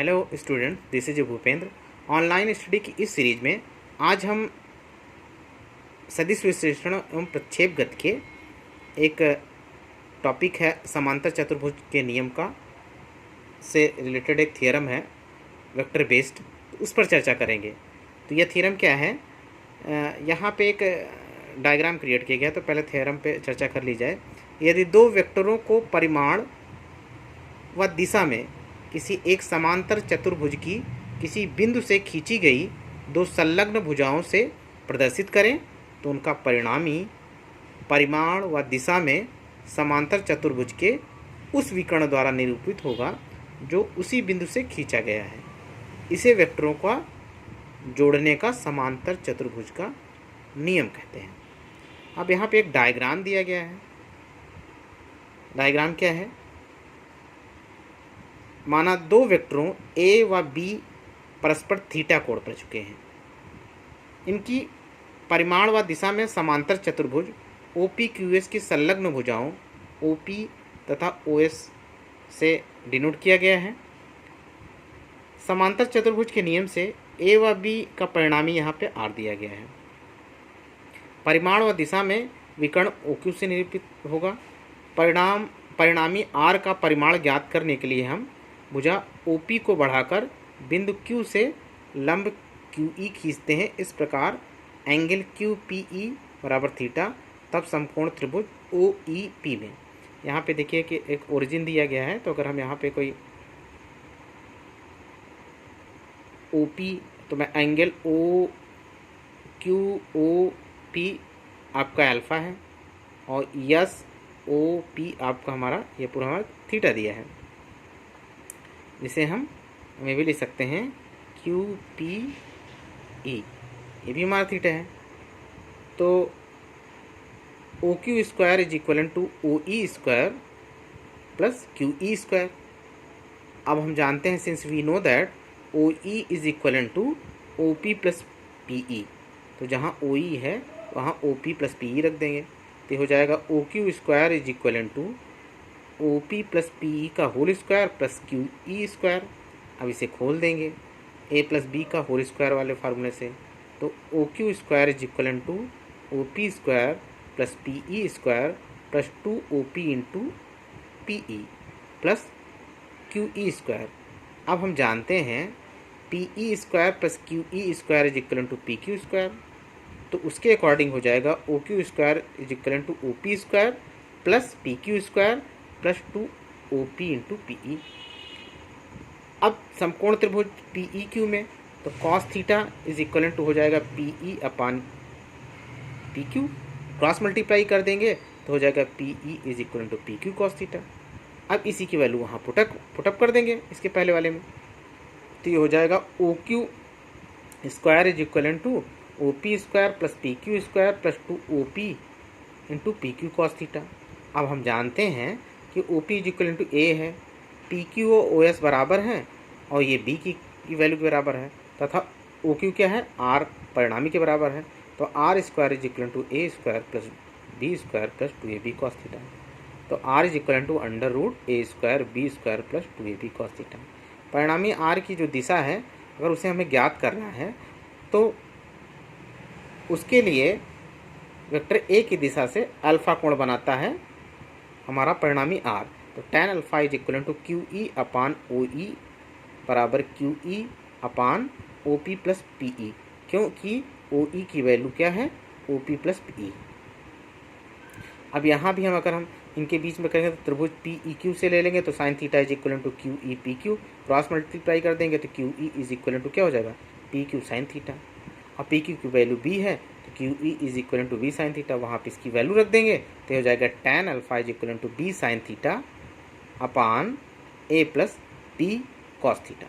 Hello student, this is Bhupendra. Online study की इस series में आज हम सदिश विश्लेषण एवं प्रक्षेप गति के एक टॉपिक है समांतर चतुर्भुज के नियम का से रिलेटेड एक थ्योरम है वेक्टर बेस्ड, तो उस पर चर्चा करेंगे। तो यह थ्योरम क्या है, यहाँ पे एक डायग्राम क्रिएट किया गया। तो पहले थ्योरम पे चर्चा कर ली जाए। यदि दो वेक्टरों को परिमाण व दिशा में किसी एक समांतर चतुर्भुज की किसी बिंदु से खींची गई दो संलग्न भुजाओं से प्रदर्शित करें तो उनका परिणामी परिमाण व दिशा में समांतर चतुर्भुज के उस विकर्ण द्वारा निरूपित होगा जो उसी बिंदु से खींचा गया है। इसे वेक्टरों का जोड़ने का समांतर चतुर्भुज का नियम कहते हैं। अब यहाँ पे एक डायग्राम दिया गया है। डायग्राम क्या है, माना दो वेक्टरों ए व बी परस्पर थीटा कोण पर चुके हैं। इनकी परिमाण व दिशा में समांतर चतुर्भुज OP QS की संलग्न भुजाओं OP तथा OS से डिनोट किया गया है। समांतर चतुर्भुज के नियम से A व B का परिणामी यहाँ पे R दिया गया है। परिमाण व दिशा में विकर्ण OQ से निरूपित होगा। परिणामी R का परिमाण ज्ञात करने के लिए हम भुजा OP को बढ़ाकर बिंदु Q से लंब QE खींचते हैं। इस प्रकार एंगल QPE बराबर थीटा, तब समकोण त्रिभुज OEP में। यहाँ पे देखिए कि एक ओरिजिन दिया गया है। तो अगर हम यहाँ पे कोई OP, तो मैं एंगल OQOP आपका अल्फ़ा है और SOP आपका हमारा ये पूरा हमारा थीटा दिया है, जिसे हम में भी लिख सकते हैं QPE, ये भी हमारा थीटा है। तो OQ square is equal to OE square plus QE square. अब हम जानते हैं, since we know that OE is equal to OP plus PE, तो जहाँ OE है वहाँ OP प्लस PE रख देंगे। तो हो जाएगा OQ square is equal to OP plus PE का whole square plus QE square. अब इसे खोल देंगे A प्लस B का होल स्क्वायर वाले फार्मूले से। तो OQ square is equal to OP square plus PE square plus 2OP into PE plus QE square. अब हम जानते हैं PE square plus QE square is equal to PQ square. तो उसके अकॉर्डिंग हो जाएगा OQ square is equal to OP square plus PQ square plus 2OP into PE। अब समकोण त्रिभुज PEQ में तो cos theta is equal to हो जाएगा PE upon PQ, cross multiply कर देंगे तो हो जाएगा PE is equal to PQ cos theta. अब इसी की वैल्यू वहाँ पुटअप कर देंगे इसके पहले वाले में। तो ये हो जाएगा OQ square is equal to OP square plus PQ square plus 2OP into PQ cos theta. अब हम जानते हैं कि OP is equal to A है, PQ और OS बराबर हैं और ये B की वैल्यू के बराबर है, तथा OQ क्या है, R परिणामी के बराबर है। तो R square is equal to A square plus B square plus 2AB cos theta. तो R is equal to under root A square B square plus 2AB cos theta. परिणामी R की जो दिशा है, अगर उसे हमें ज्ञात करना है तो उसके लिए वेक्टर A की दिशा से अल्फा कोण बनाता है हमारा परिणामी R। तो tan alpha is equal to QE upon OE बराबर QE upon OP plus PE, क्योंकि OE की वैल्यू क्या है, OP प्लस PE। अब यहाँ भी अगर हम इनके बीच में करेंगे तो त्रिभुज PEQ से ले लेंगे तो sine theta is equal to QE PQ, cross multiply कर देंगे तो QE इज इक्वल टू क्या हो जाएगा, PQ साइन थीटा। और PQ की वैल्यू B है तो QE is equal to B sine theta, वहाँ पे इसकी वैल्यू रख देंगे तो हो जाएगा tan alpha is equal to B sine theta upon A plus B cos theta.